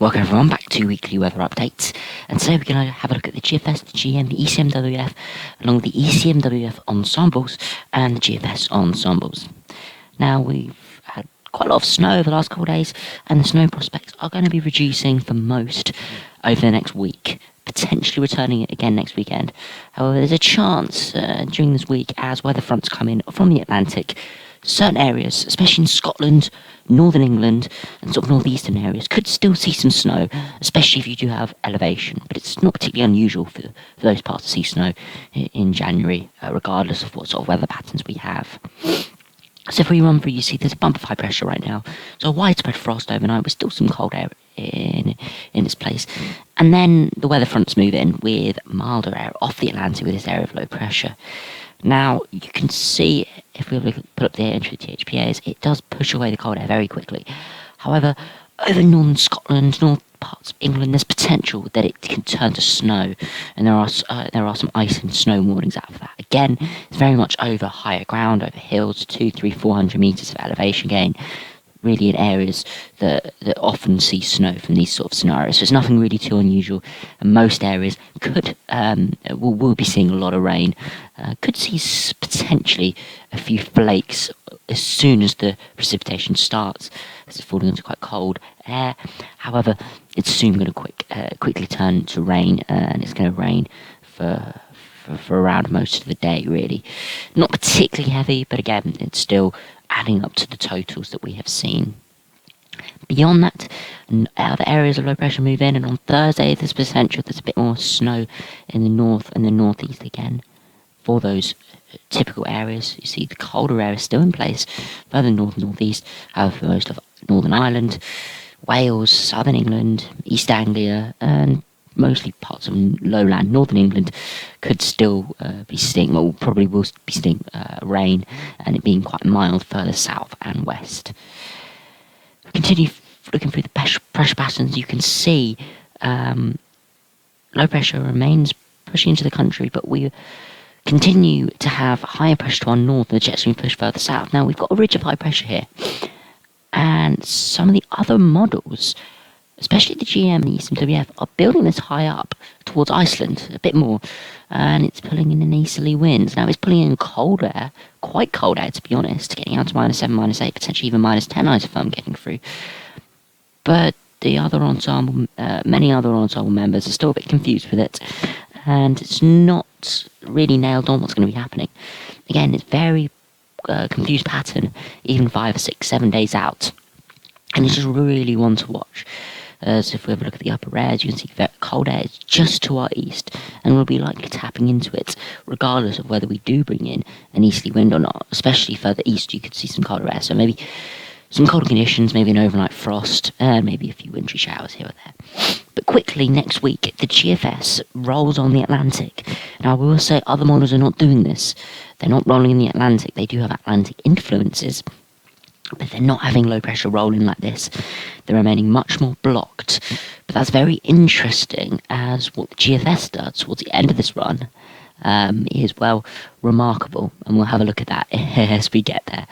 Welcome everyone back to Weekly Weather Updates, and today we're going to have a look at the GFS, the GM, the ECMWF, along with the ECMWF ensembles and the GFS ensembles. Now, we've had quite a lot of snow over the last couple of days, and the snow prospects are going to be reducing for most over the next week, potentially returning again next weekend. However, there's a chance during this week, as weather fronts come in from the Atlantic, certain areas, especially in Scotland, northern England, and sort of northeastern areas, could still see some snow, especially if you do have elevation. But it's not particularly unusual for those parts to see snow in January, regardless of what sort of weather patterns we have. So if we run through, you see there's a bump of high pressure right now. So widespread frost overnight with still some cold air in this place. And then the weather fronts move in with milder air off the Atlantic with this area of low pressure. Now, you can see, if we put up the entry of the THPAs, it does push away the cold air very quickly. However, over northern Scotland, north parts of England, there's potential that it can turn to snow, and there are some ice and snow warnings out for that. Again, it's very much over higher ground, over hills, 200, 300, 400 metres of elevation gain, really in areas that often see snow from these sort of scenarios. So it's nothing really too unusual, and most areas will be seeing a lot of rain. Could see potentially a few flakes as soon as the precipitation starts, as it's falling into quite cold air. However, it's soon going to quickly turn to rain, and it's going to rain for around most of the day, really. Not particularly heavy, but again, it's still adding up to the totals that we have seen. Beyond that, other areas of low pressure move in, and on Thursday there's potential there's a bit more snow in the north and the northeast again. For those typical areas, you see the colder air is still in place further north and northeast. However, for most of Northern Ireland, Wales, southern England, East Anglia, and mostly parts of lowland northern England could still be seeing, or probably will be seeing rain, and it being quite mild further south and west. Continue looking through the pressure patterns. You can see low pressure remains pushing into the country, but we continue to have higher pressure to our north, and the jets being pushed further south. Now, we've got a ridge of high pressure here, and some of the other models, especially the GM and the ECMWF, are building this high up towards Iceland a bit more, and it's pulling in an easterly winds. Now, it's pulling in cold air, quite cold air to be honest, getting out to -7, -8, potentially even -10 isotherm getting through. But the other ensemble, many other ensemble members are still a bit confused with it, and it's not really nailed on what's going to be happening. Again, it's very confused pattern, even 5, 6, 7 days out, and it's just really one to watch. So if we have a look at the upper areas, you can see that cold air is just to our east, and we'll be likely tapping into it, regardless of whether we do bring in an easterly wind or not. Especially further east, you could see some colder air, so maybe some colder conditions, maybe an overnight frost, and maybe a few wintry showers here or there. But quickly, next week, the GFS rolls on the Atlantic. Now, I will say other models are not doing this. They're not rolling in the Atlantic. They do have Atlantic influences, but they're not having low pressure rolling like this. They're remaining much more blocked. But that's very interesting, as what the GFS does towards the end of this run is, well, remarkable, and we'll have a look at that as we get there.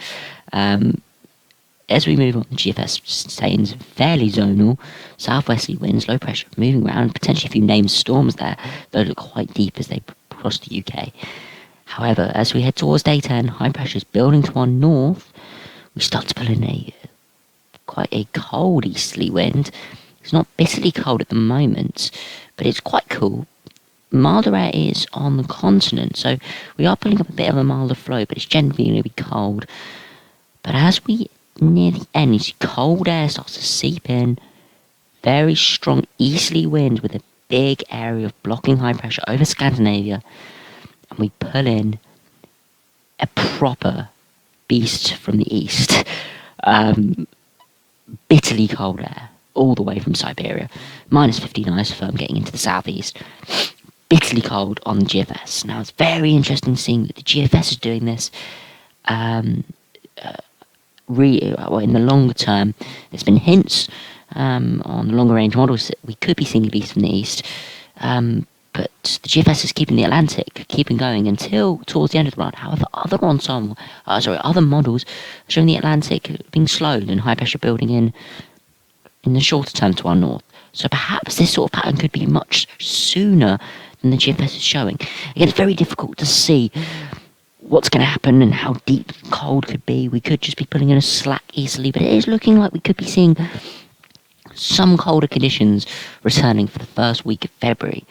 As we move on, the GFS sustains fairly zonal southwesterly winds, low pressure moving around, potentially a few named storms there, though look quite deep as they cross the UK. However, as we head towards day 10, high pressure is building to our north. We start to pull in quite a cold easterly wind. It's not bitterly cold at the moment, but it's quite cool. Milder air is on the continent, so we are pulling up a bit of a milder flow, but it's generally going to be cold. But as we near the end, you see cold air starts to seep in, very strong easterly wind with a big area of blocking high pressure over Scandinavia, and we pull in a proper beast from the east. Bitterly cold air all the way from Siberia, -15 isotherm getting into the southeast. Bitterly cold on the GFS. Now, it's very interesting seeing that the GFS is doing this. In the longer term, there's been hints on the longer range models that we could be seeing a beast from the east, but the GFS is keeping the Atlantic going until towards the end of the run. However, other models are showing the Atlantic being slowed and high pressure building in the shorter term to our north. So perhaps this sort of pattern could be much sooner than the GFS is showing. Again, it's very difficult to see what's going to happen and how deep cold could be. We could just be pulling in a slack easily, but it is looking like we could be seeing some colder conditions returning for the first week of February.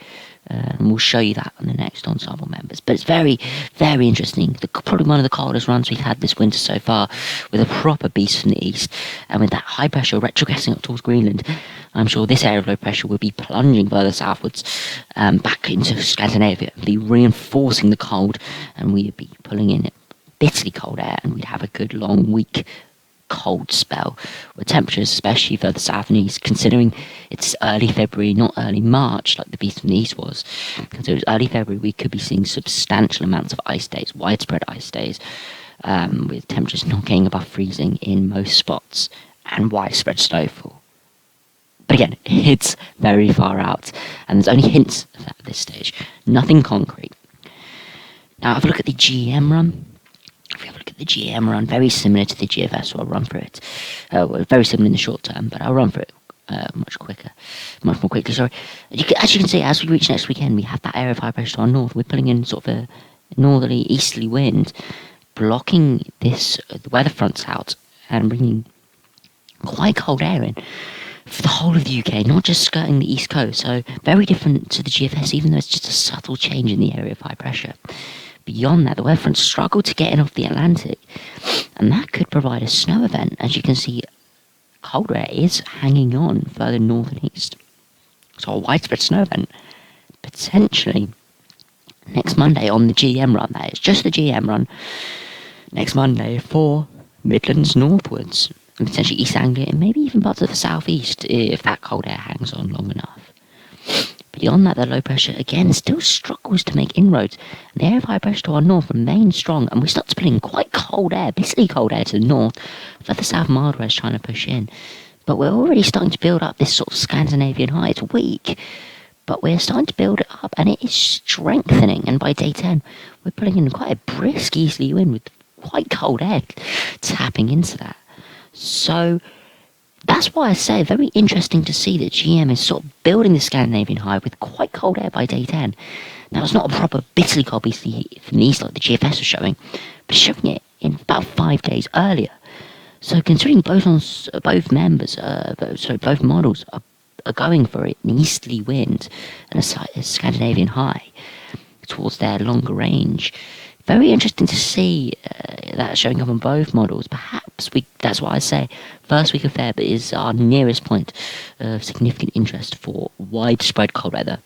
And we'll show you that on the next ensemble members. But it's very, very interesting. Probably one of the coldest runs we've had this winter so far, with a proper beast from the east, and with that high pressure retrogressing up towards Greenland. I'm sure this area of low pressure will be plunging further southwards, back into Scandinavia, and be reinforcing the cold, and we'd be pulling in bitterly cold air, and we'd have a good long week cold spell with temperatures, especially further south and east, considering it's early February, not early March like the beast from the east was. So it was early February, we could be seeing substantial amounts of ice days, widespread ice days, with temperatures not getting above freezing in most spots, and widespread snowfall. But again, it's very far out, and there's only hints of that at this stage, nothing concrete. Now have a look at the GM run. If we have a look at the GM run, very similar to the GFS, so I'll run through it. Very similar in the short term, but I'll run through it much more quickly. Sorry. As you can see, as we reach next weekend, we have that area of high pressure to our north. We're pulling in sort of a northerly, easterly wind, blocking the weather fronts out and bringing quite cold air in for the whole of the UK, not just skirting the east coast. So very different to the GFS, even though it's just a subtle change in the area of high pressure. Beyond that, the weather front struggled to get in off the Atlantic, and that could provide a snow event. As you can see, colder air is hanging on further north and east. So a widespread snow event, potentially next Monday on the GM run, that is, just the GM run, next Monday for Midlands northwards, and potentially East Anglia, and maybe even parts of the southeast, if that cold air hangs on long enough. Beyond that, the low pressure, again, still struggles to make inroads, and the area of high pressure to our north remains strong, and we start to pull in quite cold air, basically cold air to the north, further south mild air is trying to push in. But we're already starting to build up this sort of Scandinavian high. It's weak, but we're starting to build it up, and it is strengthening, and by day 10, we're pulling in quite a brisk easterly wind with quite cold air tapping into that. So that's why I say very interesting to see that GM is sort of building the Scandinavian high with quite cold air by day 10. Now, it's not a proper bitterly cold beast from the east like the GFS was showing, but it's showing it in about 5 days earlier. So considering both models are going for an easterly wind and a Scandinavian high towards their longer range, very interesting to see that showing up on both models. Perhaps that's why I say first week of Feb is our nearest point of significant interest for widespread cold weather.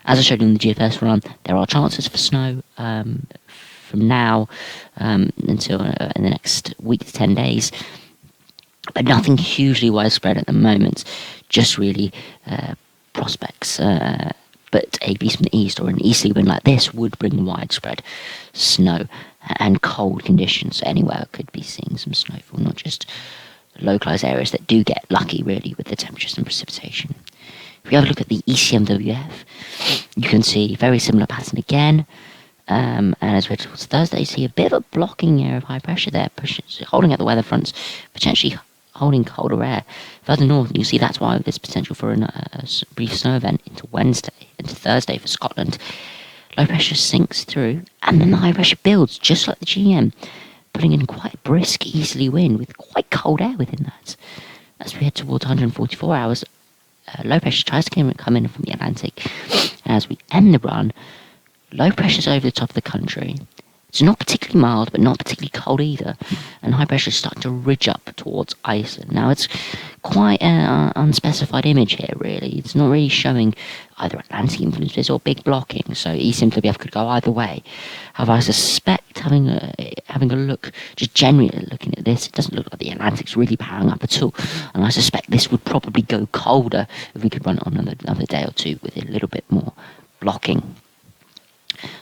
As I showed you in the GFS run, there are chances for snow from now until in the next week to 10 days, but nothing hugely widespread at the moment, just really prospects. But a beast from the east or an easterly wind like this would bring widespread snow and cold conditions. So anywhere could be seeing some snowfall, not just localised areas that do get lucky really with the temperatures and precipitation. If we have a look at the ECMWF, you can see very similar pattern again. And as we head towards Thursday, you see a bit of a blocking area of high pressure there, holding out the weather fronts, potentially holding colder air. Further north, you see that's why there's potential for a brief snow event into Thursday for Scotland. Low pressure sinks through, and then the high pressure builds, just like the GM, putting in quite a brisk easterly wind with quite cold air within that. As we head towards 144 hours, low pressure tries to come in from the Atlantic, and as we end the run, low pressure's over the top of the country. It's not particularly mild, but not particularly cold either, and high pressure is starting to ridge up towards Iceland. Now, it's quite an unspecified image here, really. It's not really showing either Atlantic influences or big blocking, so ECMWF could go either way. However, I suspect, having a look, just generally looking at this, it doesn't look like the Atlantic's really powering up at all, and I suspect this would probably go colder if we could run it on another day or two with a little bit more blocking.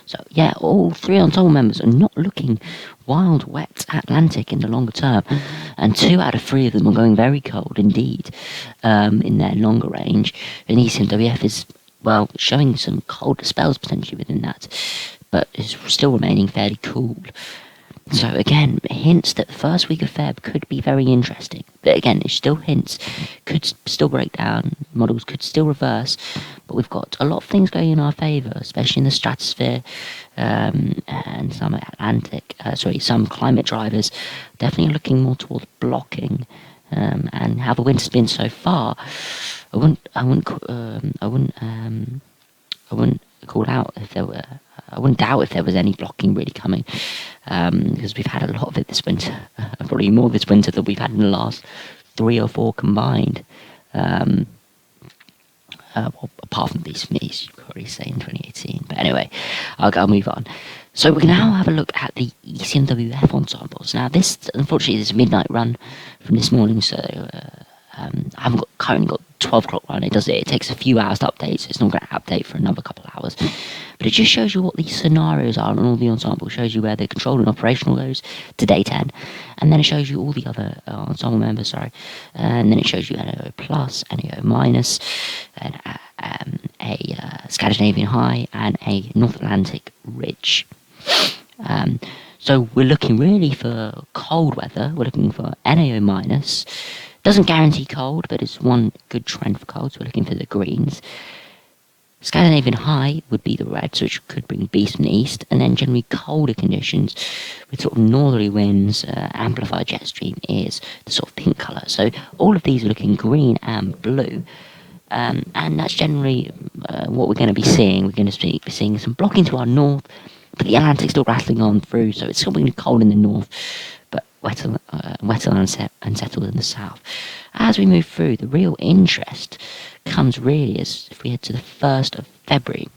So yeah, all three ensemble members are not looking wild, wet Atlantic in the longer term, and 2 out of 3 of them are going very cold indeed in their longer range. And ECMWF is, well, showing some colder spells potentially within that, but is still remaining fairly cool. So again, hints that the first week of Feb could be very interesting. But again, it's still hints, could still break down, models could still reverse, but we've got a lot of things going in our favour, especially in the stratosphere, and some climate drivers, definitely looking more towards blocking, and how the winter's been so far. I wouldn't call out if there were. I wouldn't doubt if there was any blocking really coming, because we've had a lot of it this winter, probably more this winter than we've had in the last 3 or 4 combined. Well, apart from these, you could already say in 2018. But anyway, I'll move on. So we can now have a look at the ECMWF ensembles. Now, this, unfortunately, is a midnight run from this morning, so I haven't currently got 12 o'clock run. It takes a few hours to update, so it's not going to update for another couple of hours. But it just shows you what these scenarios are on all the ensembles. It shows you where the control and operational goes to day 10, and then it shows you all the other ensemble members. And then it shows you NAO plus, NAO minus, and a Scandinavian high, and a North Atlantic ridge. So we're looking really for cold weather. We're looking for NAO minus. Doesn't guarantee cold, but it's one good trend for cold, so we're looking for the greens. Scandinavian high would be the reds, which could bring beast from the east, and then generally colder conditions with sort of northerly winds, amplified jet stream is the sort of pink colour. So all of these are looking green and blue, and that's generally what we're going to be seeing. We're going to be seeing some blocking to our north, but the Atlantic's still rattling on through, so it's still going to be cold in the north, but wetter and settled in the south. As we move through, the real interest comes really as if we head to the 1st of February.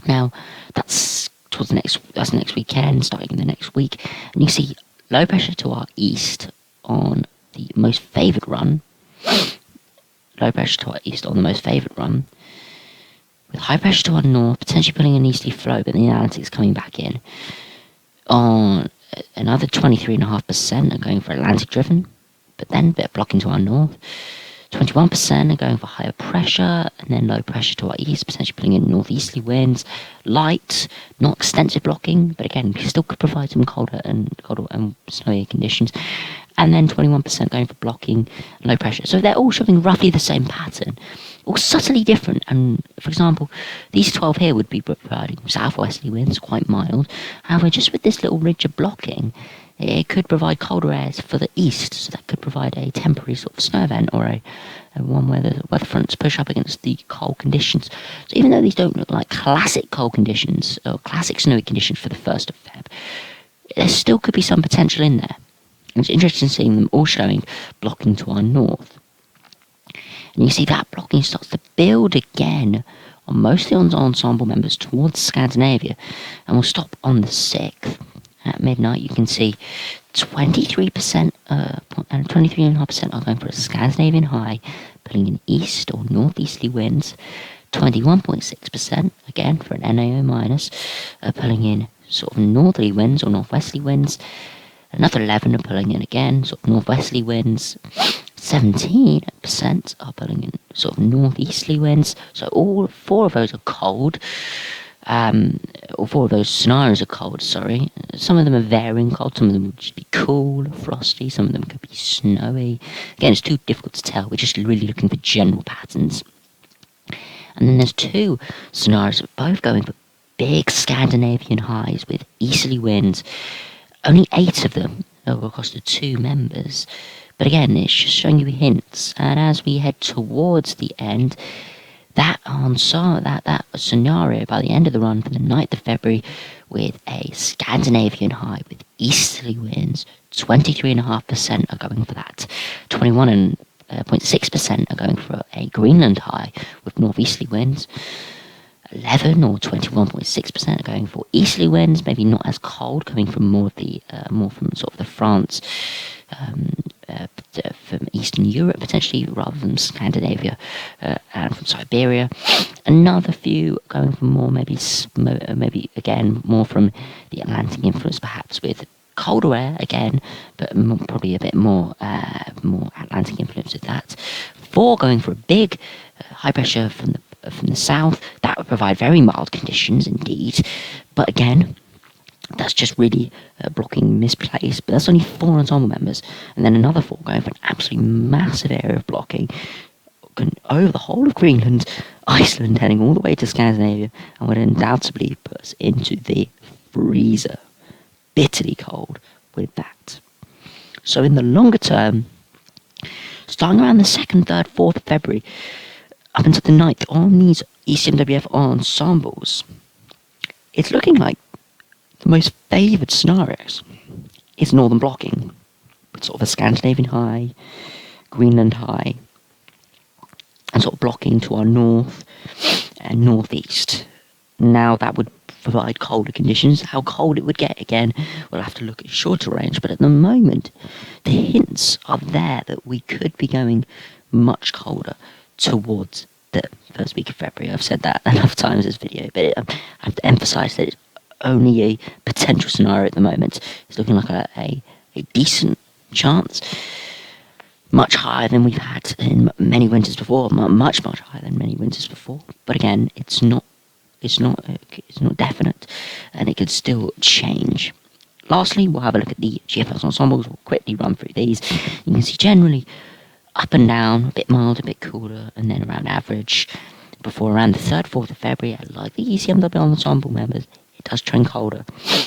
Now, that's next weekend, starting the next week, and you see low pressure to our east on the most favoured run. Low pressure to our east on the most favoured run, with high pressure to our north, potentially pulling an easterly flow, but the Atlantic's coming back in. On another 23.5% are going for Atlantic driven, but then a bit of blocking to our north. 21% are going for higher pressure, and then low pressure to our east, potentially pulling in northeasterly winds. Light, not extensive blocking, but again, still could provide some colder and snowy conditions. And then 21% going for blocking and low pressure. So they're all showing roughly the same pattern, all subtly different. And for example, these 12 here would be providing southwesterly winds, quite mild. However, just with this little ridge of blocking, it could provide colder airs for the east, so that could provide a temporary sort of snow event, or a one where the weather fronts push up against the cold conditions. So even though these don't look like classic cold conditions or classic snowy conditions for the 1st of Feb, there still could be some potential in there. And it's interesting seeing them all showing blocking to our north. And you see that blocking starts to build again on mostly on ensemble members towards Scandinavia, and will stop on the 6th. At midnight, you can see 23% and 23.5% are going for a Scandinavian high, pulling in east or northeasterly winds. 21.6% again for an NAO minus, pulling in sort of northerly winds or northwesterly winds. Another 11 are pulling in again sort of northwesterly winds. 17% are pulling in sort of northeasterly winds. So all 4 of those are cold. All 4 of those scenarios are cold, sorry. Some of them are varying cold, some of them will just be cool, frosty, some of them could be snowy. Again, it's too difficult to tell, we're just really looking for general patterns. And then there's 2 scenarios that are both going for big Scandinavian highs with easterly winds. Only 8 of them are across the 2 members. But again, it's just showing you hints, and as we head towards the end, that scenario by the end of the run for the 9th of February, with a Scandinavian high with easterly winds, 23.5% are going for that. 21.6% are going for a Greenland high with northeasterly winds. 11 or 21.6% are going for easterly winds, maybe not as cold, coming from more from sort of the France, from Eastern Europe potentially, rather than Scandinavia and from Siberia. Another few going for more, maybe again more from the Atlantic influence, perhaps with colder air again, but probably a bit more Atlantic influence with that. 4 going for a big high pressure from the south. That would provide very mild conditions indeed, but again, That's just really blocking misplaced, but that's only 4 ensemble members, and then another 4 going for an absolutely massive area of blocking over the whole of Greenland, Iceland, heading all the way to Scandinavia, and would undoubtedly put us into the freezer. Bitterly cold with that. So in the longer term, starting around the 2nd, 3rd, 4th of February, up until the 9th, on these ECMWF ensembles, it's looking like the most favoured scenarios is northern blocking, with sort of a Scandinavian high, Greenland high, and sort of blocking to our north and northeast. Now that would provide colder conditions. How cold it would get, again, we'll have to look at shorter range, but at the moment the hints are there that we could be going much colder towards the first week of February. I've said that enough times in this video, but I have to emphasise that it's only a potential scenario at the moment. It's looking like a decent chance, much higher than we've had in many winters before, much higher than many winters before. But again, it's not definite, and it could still change. Lastly, we'll have a look at the GFS ensembles. We'll quickly run through these. You can see generally up and down, a bit milder, a bit cooler, and then around average. Before around the 3rd, 4th of February, like the ECMW ensemble members, it does trend colder.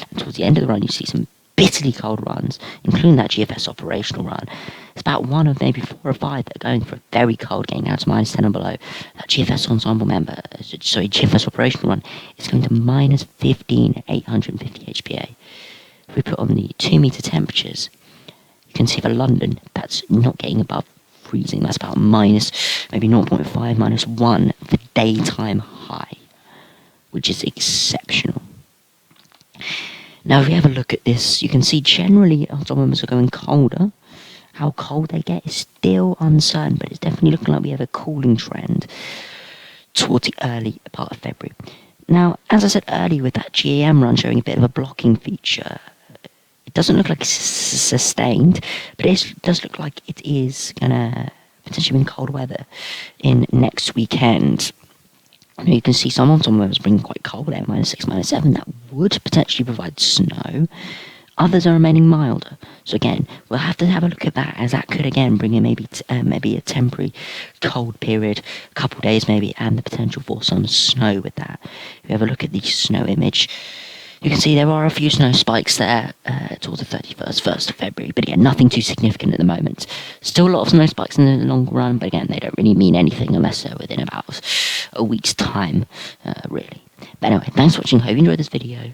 And towards the end of the run, you see some bitterly cold runs, including that GFS operational run. It's about one of maybe 4 or 5 that are going for a very cold, getting down to minus 10 and below. That GFS ensemble member, GFS operational run, is going to minus 15 at 850 HPA. If we put on the 2 meter temperatures, you can see for London, that's not getting above freezing. That's about minus, maybe 0.5, minus 1 for daytime high, which is exceptional. Now, if we have a look at this, you can see generally ensemble members are going colder. How cold they get is still uncertain, but it's definitely looking like we have a cooling trend towards the early part of February. Now, as I said earlier, with that GAM run showing a bit of a blocking feature, it doesn't look like it's sustained, but it does look like it is going to potentially be in cold weather in next weekend. You can see some ensemble members bring quite cold air, minus 6, minus 7. That would potentially provide snow. Others are remaining milder. So again, we'll have to have a look at that, as that could again bring in maybe a temporary cold period, a couple of days maybe, and the potential for some snow with that. If we have a look at the snow image, you can see there are a few snow spikes there towards the 31st, 1st of February, but again, nothing too significant at the moment. Still a lot of snow spikes in the long run, but again, they don't really mean anything unless they're within about a week's time, really. But anyway, thanks for watching. Hope you enjoyed this video.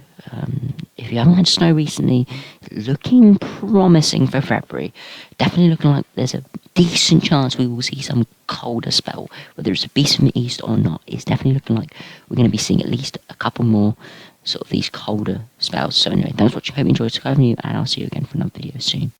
If you haven't had snow recently, looking promising for February. Definitely looking like there's a decent chance we will see some colder spell. Whether it's a beast from the east or not, it's definitely looking like we're going to be seeing at least a couple more sort of these colder spells. So anyway, thanks for watching. Hope you enjoyed. And I'll see you again for another video soon.